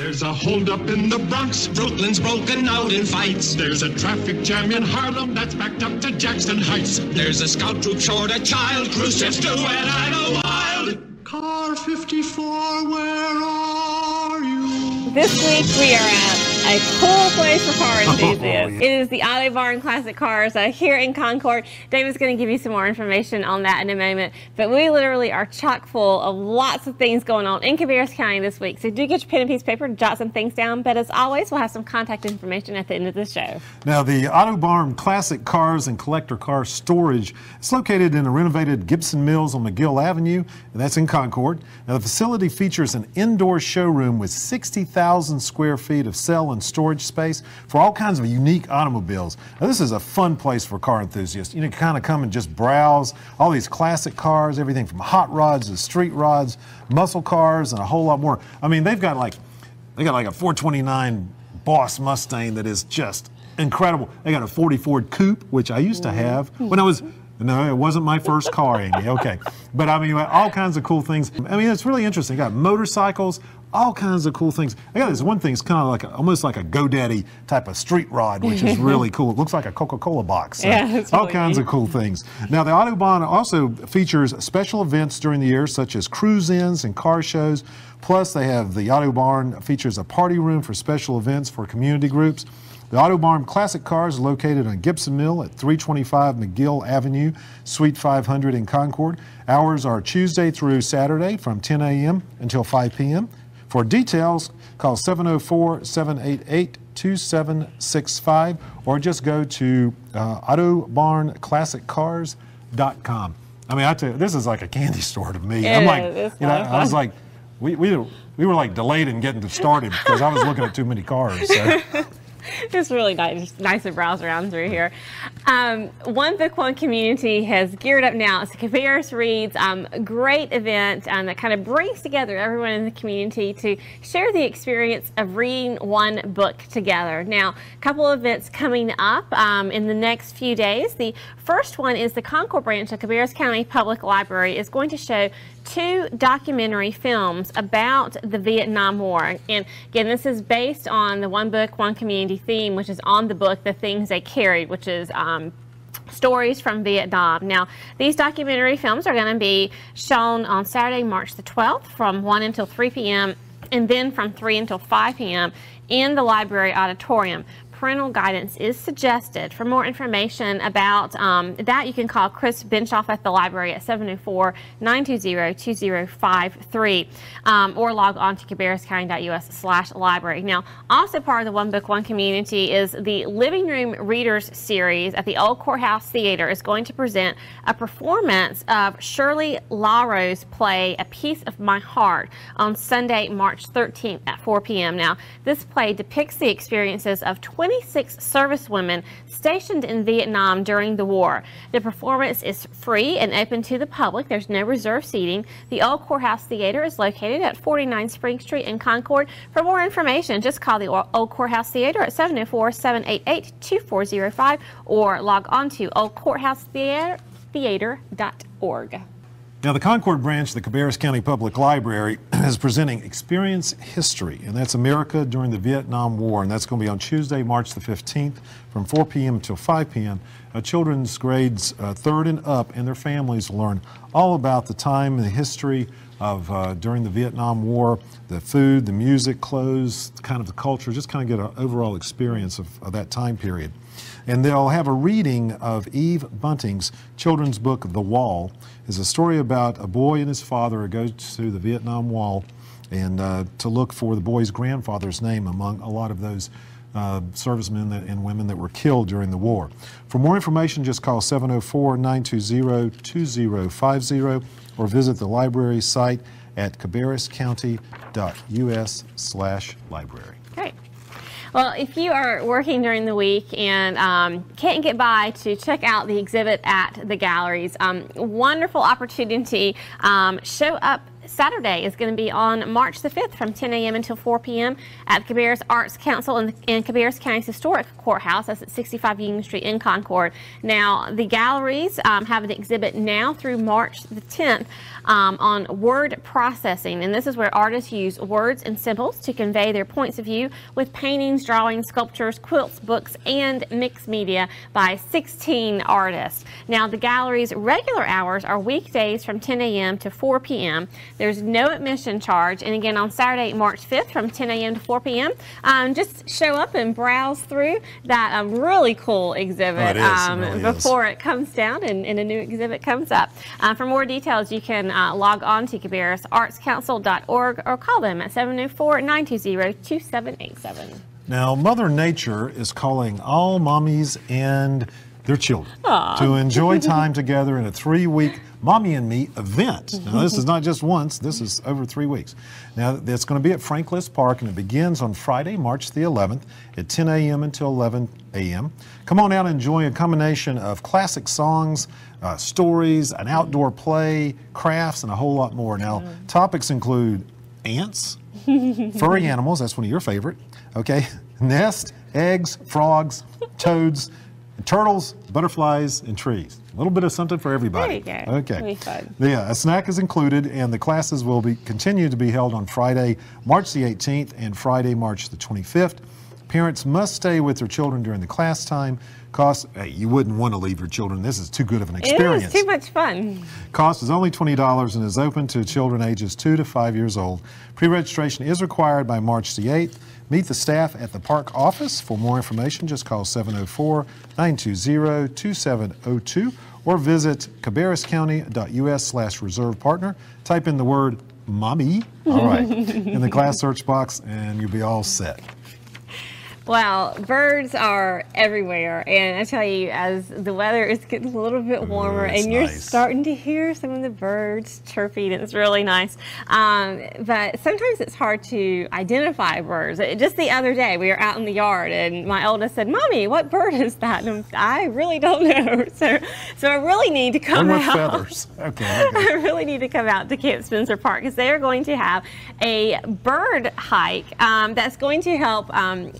There's a holdup in the Bronx. Brooklyn's broken out in fights. There's a traffic jam in Harlem that's backed up to Jackson Heights. There's a scout troop short a child. Cruise ships do and I know wild. Car 54, where are you? This week we are at a cool place for car enthusiasts. It is the Auto Barn Classic Cars here in Concord. David's going to give you some more information on that in a moment. But we literally are chock full of lots of things going on in Cabarrus County this week. So do get your pen and piece of paper to jot some things down. But as always, we'll have some contact information at the end of the show. Now, the Auto Barn Classic Cars and Collector Car Storage is located in a renovated Gibson Mills on McGill Avenue, and that's in Concord. Now, the facility features an indoor showroom with 60,000 square feet of sell and storage space for all kinds of unique automobiles. Now, this is a fun place for car enthusiasts. You can kind of come and just browse all these classic cars, everything from hot rods to street rods, muscle cars, and a whole lot more. I mean, they got like a 429 Boss Mustang that is just incredible. They got a 40 Ford Coupe, which I used to have when I was. No, it wasn't my first car, Amy. Okay. But I mean, all kinds of cool things. I mean, it's really interesting. They got motorcycles, all kinds of cool things. I got this one thing, it's kind of like almost like a GoDaddy type of street rod, which is really cool. It looks like a Coca-Cola box. So yeah, it's all really kinds neat. of cool things. Now, the Autobahn also features special events during the year, such as cruise-ins and car shows. Plus, they have the Autobarn features a party room for special events for community groups. The Auto Barn Classic Cars are located on Gibson Mill at 325 McGill Avenue, Suite 500 in Concord. Hours are Tuesday through Saturday from 10 a.m. until 5 p.m. For details, call 704-788-2765 or just go to autobarnclassiccars.com. I mean, I tell you, this is like a candy store to me. I'm like, I was like, we were like delayed in getting started because I was looking at too many cars. So. It's really nice to browse around through here. One Book One community has geared up now. It's a Cabarrus Reads great event that kind of brings together everyone in the community to share the experience of reading one book together. Now, a couple of events coming up in the next few days. The first one is the Concord branch of Cabarrus County Public Library is going to show 2 documentary films about the Vietnam War. And again, this is based on the One Book, One Community theme, which is on the book, The Things They Carried, which is stories from Vietnam. Now, these documentary films are going to be shown on Saturday, March the 12th from 1 until 3 p.m. and then from 3 until 5 p.m. in the library auditorium. Parental guidance is suggested. For more information about that, you can call Chris Benshoff at the library at 704-920-2053 or log on to cabarruscounty.us/library. Now, also part of the One Book One community is the Living Room Readers series at the Old Courthouse Theater is going to present a performance of Shirley Laro's play A Piece of My Heart on Sunday, March 13th at 4 p.m. Now, this play depicts the experiences of 26 servicewomen stationed in Vietnam during the war. The performance is free and open to the public. There's no reserved seating. The Old Courthouse Theater is located at 49 Spring Street in Concord. For more information, just call the Old Courthouse Theater at 704-788-2405 or log on to oldcourthousetheater.org. Now, the Concord branch of the Cabarrus County Public Library is presenting Experience History, and that's America during the Vietnam War, and that's going to be on Tuesday, March the 15th from 4 p.m. until 5 p.m. Children's grades 3rd and up and their families will learn all about the time and the history of during the Vietnam War, the food, the music, clothes, kind of the culture, just kind of get an overall experience of that time period. And they'll have a reading of Eve Bunting's children's book, The Wall. It's a story about a boy and his father who goes to the Vietnam Wall and to look for the boy's grandfather's name among a lot of those servicemen and women that were killed during the war. For more information, just call 704-920-2050 or visit the library site at cabarruscounty.us/library. Great. Well, if you are working during the week and can't get by to check out the exhibit at the galleries, wonderful opportunity. Show up Saturday is going to be on March the 5th from 10 a.m. until 4 p.m. at the Cabarrus Arts Council in Cabarrus County's historic courthouse. That's at 65 Union Street in Concord. Now, the galleries have an exhibit now through March the 10th on word processing, and this is where artists use words and symbols to convey their points of view with paintings, drawings, sculptures, quilts, books, and mixed media by 16 artists. Now, the gallery's regular hours are weekdays from 10 a.m. to 4 p.m. There's no admission charge, and again on Saturday, March 5th from 10 a.m. to 4 p.m. Just show up and browse through that really cool exhibit before it comes down and a new exhibit comes up. For more details, you can log on to cabarrusartscouncil.org or call them at 704-920-2787. Now, Mother Nature is calling all mommies and their children to enjoy time together in a 3-week Mommy and Me event. Now, this is not just once, this is over 3 weeks. Now, it's going to be at Frank List Park, and it begins on Friday, March the 11th at 10 a.m. until 11 a.m. Come on out and enjoy a combination of classic songs, stories, an outdoor play, crafts, and a whole lot more. Now, topics include ants, furry animals, that's one of your favorite, okay, nests, eggs, frogs, toads, turtles, butterflies, and trees. A little bit of something for everybody. There you go. Okay. It'll be fun. Yeah, a snack is included, and the classes will continue to be held on Friday, March the 18th, and Friday, March the 25th. Parents must stay with their children during the class time. Cost, hey, you wouldn't want to leave your children. This is too good of an experience. It is too much fun. Cost is only $20 and is open to children ages 2 to 5 years old. Pre-registration is required by March the 8th. Meet the staff at the park office. For more information, just call 704-920-2702 or visit cabarruscounty.us/reserve partner. Type in the word mommy, all right, in the class search box, and you'll be all set. Well, birds are everywhere, and I tell you, as the weather is getting a little bit warmer, and you're starting to hear some of the birds chirping, it's really nice. But sometimes it's hard to identify birds. Just the other day, we were out in the yard, and my oldest said, "Mommy, what bird is that?" And I really don't know. So I really need to come out. Feathers. Okay. I really need to come out to Camp Spencer Park because they are going to have a bird hike that's going to help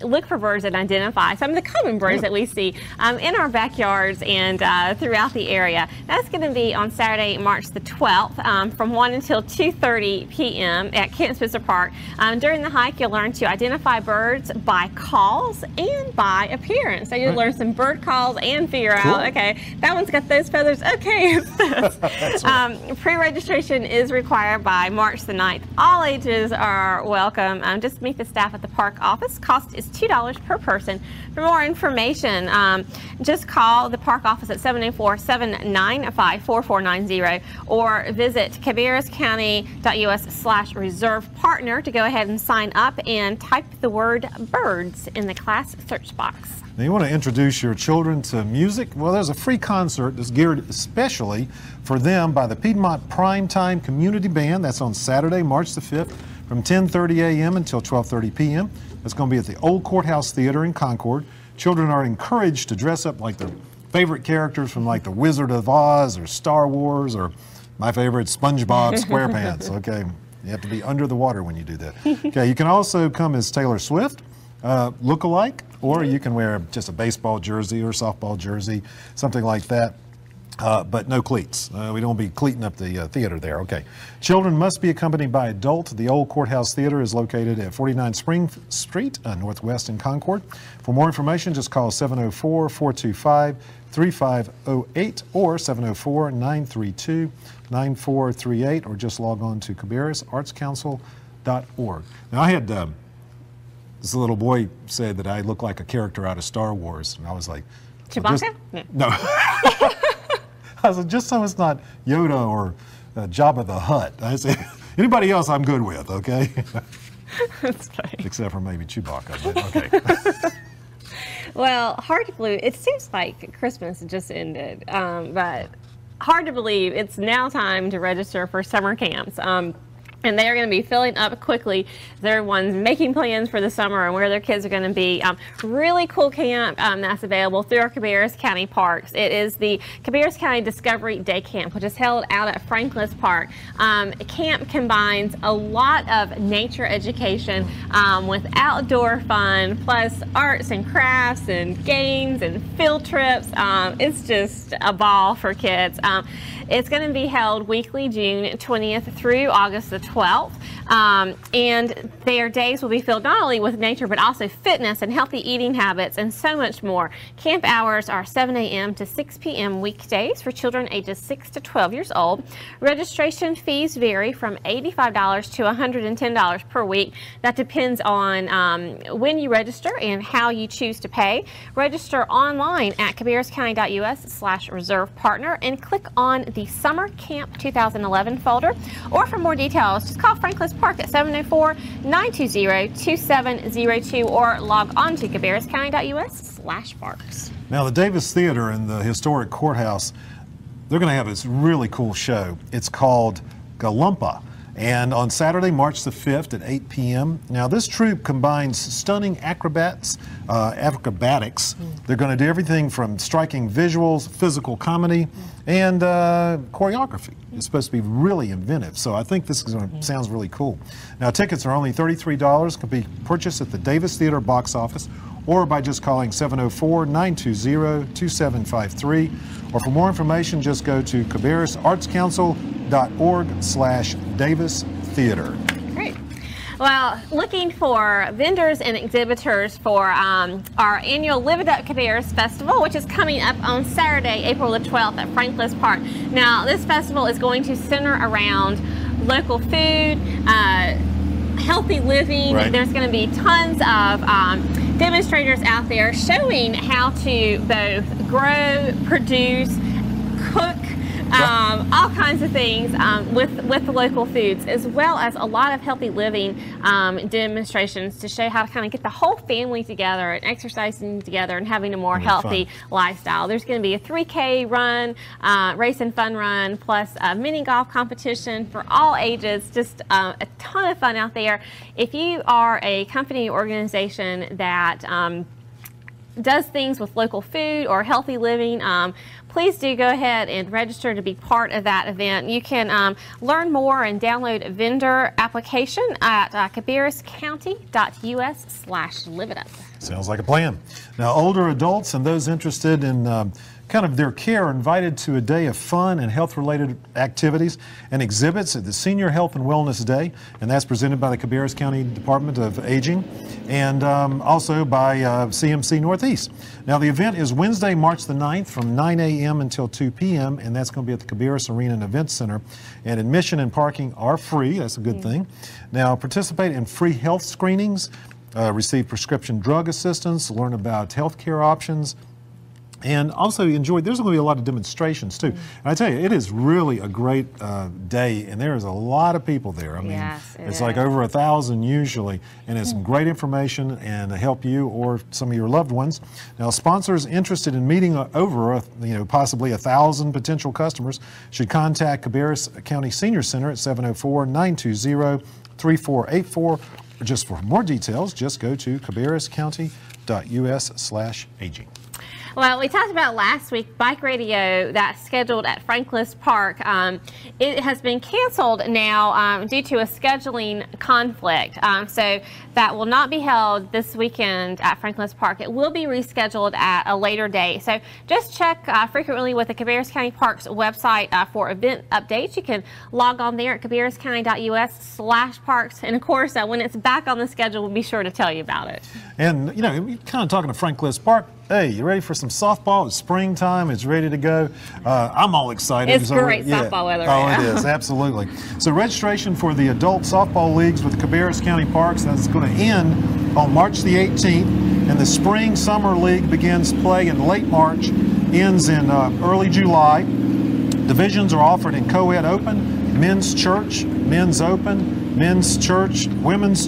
look for birds and identify some of the common birds that we see in our backyards and throughout the area. That's going to be on Saturday, March the 12th from 1 until 2:30 p.m. at Camp Spencer Park. During the hike, you'll learn to identify birds by calls and by appearance. So you'll learn some bird calls and figure out, okay, that one's got those feathers. Okay, it's this. Pre-registration is required by March the 9th. All ages are welcome. Just meet the staff at the park office. Cost is $2 per person. For more information, just call the park office at 704-795-4490 or visit cabarruscounty.us/reserve partner to go ahead and sign up and type the word birds in the class search box. Now, you want to introduce your children to music? Well, there's a free concert that's geared especially for them by the Piedmont Primetime Community Band. That's on Saturday, March the 5th from 10:30 a.m. until 12:30 p.m. It's going to be at the Old Courthouse Theater in Concord. Children are encouraged to dress up like their favorite characters from like the Wizard of Oz or Star Wars or my favorite SpongeBob SquarePants. Okay, you have to be under the water when you do that. Okay, you can also come as Taylor Swift, look-alike, or you can wear just a baseball jersey or softball jersey, something like that. But no cleats. We don't be cleating up the theater there. Okay. Children must be accompanied by adult. The Old Courthouse Theater is located at 49 Spring Street, Northwest in Concord. For more information, just call 704-425-3508 or 704-932-9438 or just log on to cabarrusartscouncil.org. Now, I had this little boy said that I look like a character out of Star Wars, and I was like, Chewbacca? No. I said, just so it's not Yoda or Jabba the Hutt. I said, anybody else I'm good with, okay? That's funny. Except for maybe Chewbacca, but okay. Well, hard to believe. It seems like Christmas just ended, but hard to believe it's now time to register for summer camps. And they are going to be filling up quickly. Everyone's making plans for the summer and where their kids are going to be. Really cool camp that's available through our Cabarrus County Parks. It is the Cabarrus County Discovery Day Camp, which is held out at Franklin's Park. Camp combines a lot of nature education with outdoor fun, plus arts and crafts and games and field trips. It's just a ball for kids. It's going to be held weekly, June 20th through August the 12th. And their days will be filled not only with nature, but also fitness and healthy eating habits and so much more. Camp hours are 7 a.m. to 6 p.m. weekdays for children ages 6 to 12 years old. Registration fees vary from $85 to $110 per week. That depends on when you register and how you choose to pay. Register online at cabarruscounty.us/reserve partner and click on the Summer Camp 2011 folder. Or for more details, just call Franklin's Park at 704-920-2702 or log on to cabarruscounty.us/parks. Now, the Davis Theater in the historic courthouse, they're going to have this really cool show. It's called Galumpa. And on Saturday, March the 5th at 8 p.m. Now, this troupe combines stunning acrobatics. They're going to do everything from striking visuals, physical comedy, and choreography. It's supposed to be really inventive. So I think this is going to sounds really cool. Now, tickets are only $33. Can be purchased at the Davis Theater box office or by just calling 704-920-2753. Or for more information, just go to cabarrusartscouncil.org/Davis Theater. Great. Well, looking for vendors and exhibitors for our annual Live It Up Cabarrus Festival, which is coming up on Saturday, April the 12th at Franklin's Park. Now, this festival is going to center around local food, healthy living. Right. There's going to be tons of demonstrators out there showing how to both grow, produce, cook, all kinds of things with the local foods, as well as a lot of healthy living demonstrations to show how to kind of get the whole family together and exercising together and having a more healthy lifestyle. There's going to be a 3K run, race and fun run, plus a mini golf competition for all ages. Just a ton of fun out there. If you are a company or organization that does things with local food or healthy living, please do go ahead and register to be part of that event. You can learn more and download a vendor application at cabarruscounty.us/liveitup. Sounds like a plan. Now, older adults and those interested in kind of their care are invited to a day of fun and health-related activities and exhibits at the Senior Health and Wellness Day, and that's presented by the Cabarrus County Department of Aging and also by CMC Northeast. Now, the event is Wednesday, March the 9th from 9 a.m. until 2 p.m., and that's going to be at the Cabarrus Arena and Event Center. And admission and parking are free. That's a good thing. Now, participate in free health screenings, receive prescription drug assistance, learn about health care options, and also enjoy. There's going to be a lot of demonstrations too. And I tell you, it is really a great day, and there is a lot of people there. I mean, it's like over 1,000 usually, and it's some great information and to help you or some of your loved ones. Now, sponsors interested in meeting over, possibly 1,000 potential customers should contact Cabarrus County Senior Center at 704-920-3484. Or just for more details, just go to cabarruscounty.us/aging. Well, we talked about last week bike radio that's scheduled at Franklin's Park. It has been canceled now due to a scheduling conflict. So that will not be held this weekend at Franklin's Park. It will be rescheduled at a later date. So just check frequently with the Cabarrus County Parks website for event updates. You can log on there at cabarruscounty.us/parks. And of course, when it's back on the schedule, we'll be sure to tell you about it. And, you're kind of talking to Franklin's Park. Hey, you ready for some softball? It's springtime. It's ready to go. I'm all excited. It's great softball weather right now. Oh, it is. Absolutely. So registration for the adult softball leagues with Cabarrus County Parks, that's going to end on March the 18th. And the spring summer league begins play in late March, ends in early July. Divisions are offered in co-ed open, men's church, men's open, men's church, women's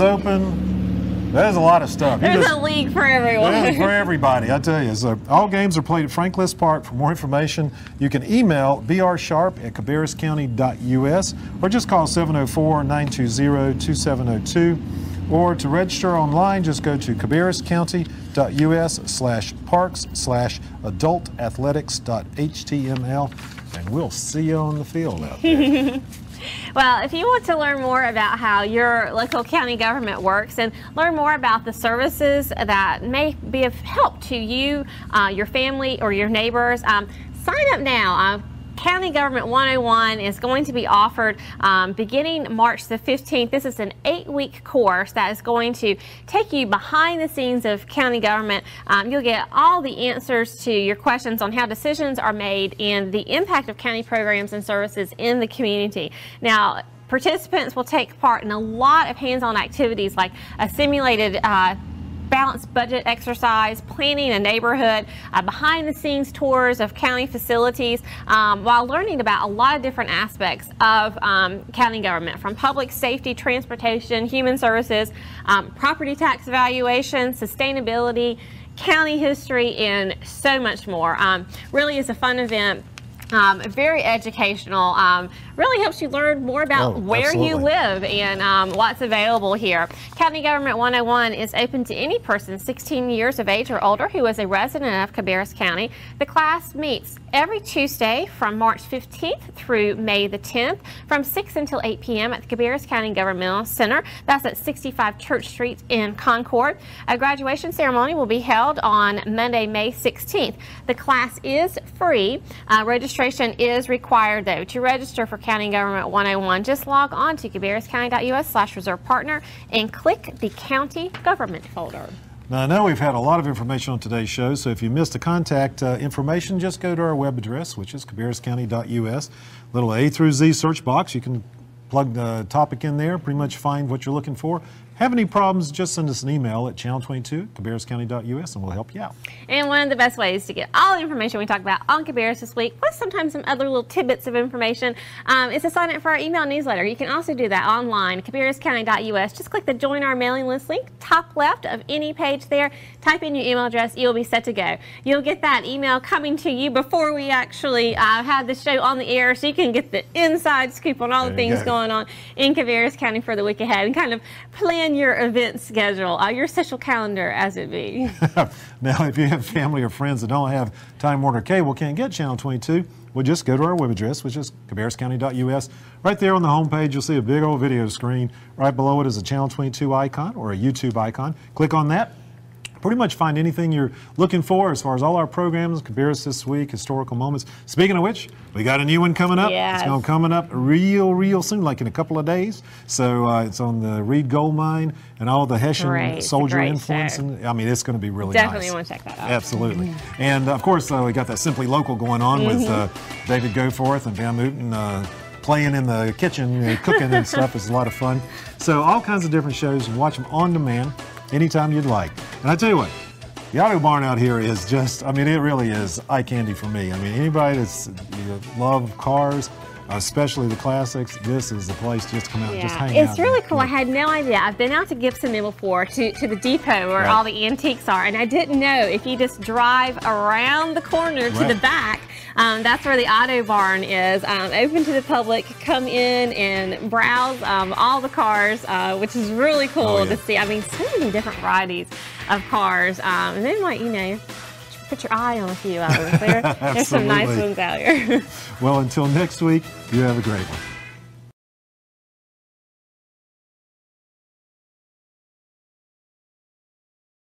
open, There's a lot of stuff. There's a league for everyone. Yeah, for everybody, I tell you. So all games are played at Frank List Park. For more information, you can email brsharp@cabarruscounty.us or just call 704-920-2702. Or to register online, just go to cabarruscounty.us/parks/adultathletics.html, and we'll see you on the field out there. Well, if you want to learn more about how your local county government works and learn more about the services that may be of help to you, your family, or your neighbors, sign up now. County Government 101 is going to be offered beginning March the 15th. This is an 8-week course that is going to take you behind the scenes of county government. You'll get all the answers to your questions on how decisions are made and the impact of county programs and services in the community. Now, participants will take part in a lot of hands-on activities like a simulated balanced budget exercise, planning a neighborhood, behind-the-scenes tours of county facilities, while learning about a lot of different aspects of county government, from public safety, transportation, human services, property tax valuation, sustainability, county history, and so much more. Really is a fun event. Very educational, really helps you learn more about where you live and what's available here. County Government 101 is open to any person 16 years of age or older who is a resident of Cabarrus County. The class meets every Tuesday from March 15th through May the 10th from 6 until 8 p.m. at the Cabarrus County Governmental Center. That's at 65 Church Street in Concord. A graduation ceremony will be held on Monday, May 16th. The class is free. Registration is required, though. To register for County Government 101, just log on to cabarruscounty.us/reserve partner and click the County Government folder. Now, I know we've had a lot of information on today's show, so if you missed the contact information, just go to our web address, which is cabarruscounty.us. Little A through Z search box. You can plug the topic in there, pretty much find what you're looking for. Have any problems, just send us an email at channel22@cabarruscounty.us and we'll help you out. And one of the best ways to get all the information we talk about on Cabarrus this week, plus sometimes some other little tidbits of information, is to sign up for our email newsletter. You can also do that online, cabarruscounty.us. Just click the Join Our Mailing List link, top left of any page there. Type in your email address, you'll be set to go. You'll get that email coming to you before we actually have the show on the air, so you can get the inside scoop on all the things going on in Cabarrus County for the week ahead and kind of plan your event schedule, your social calendar as it be. Now, if you have family or friends that don't have Time Warner Cable, can't get Channel 22, well, just go to our web address, which is cabarruscounty.us. Right there on the home page, you'll see a big old video screen. Right below it is a Channel 22 icon or a YouTube icon. Click on that. Pretty much find anything you're looking for as far as all our programs, Cabarrus This Week, historical moments. Speaking of which, we got a new one coming up. Yes. It's going to coming up real soon, like in a couple of days. So it's on the Reed Gold Mine and all the Hessian soldier influence. And, I mean, it's going to be really Definitely nice. want to check that out. Absolutely. And of course, we got that Simply Local going on with David Goforth and Van Mooten playing in the kitchen, cooking and stuff. It's a lot of fun. So all kinds of different shows, and watch them on demand anytime you'd like. And I tell you what, the Auto Barn out here is just, I mean, it really is eye candy for me. I mean, anybody that's love cars, especially the classics, this is the place just to come out and just hang out. It's really cool. I had no idea. I've been out to Gibson Mill before, to the depot where all the antiques are, and I didn't know if you just drive around the corner to the back, that's where the Auto Barn is, open to the public. Come in and browse all the cars, which is really cool to see. I mean, so many different varieties of cars. And then, like, put your eye on a few of them. There's some nice ones out here. Well, until next week, you have a great one.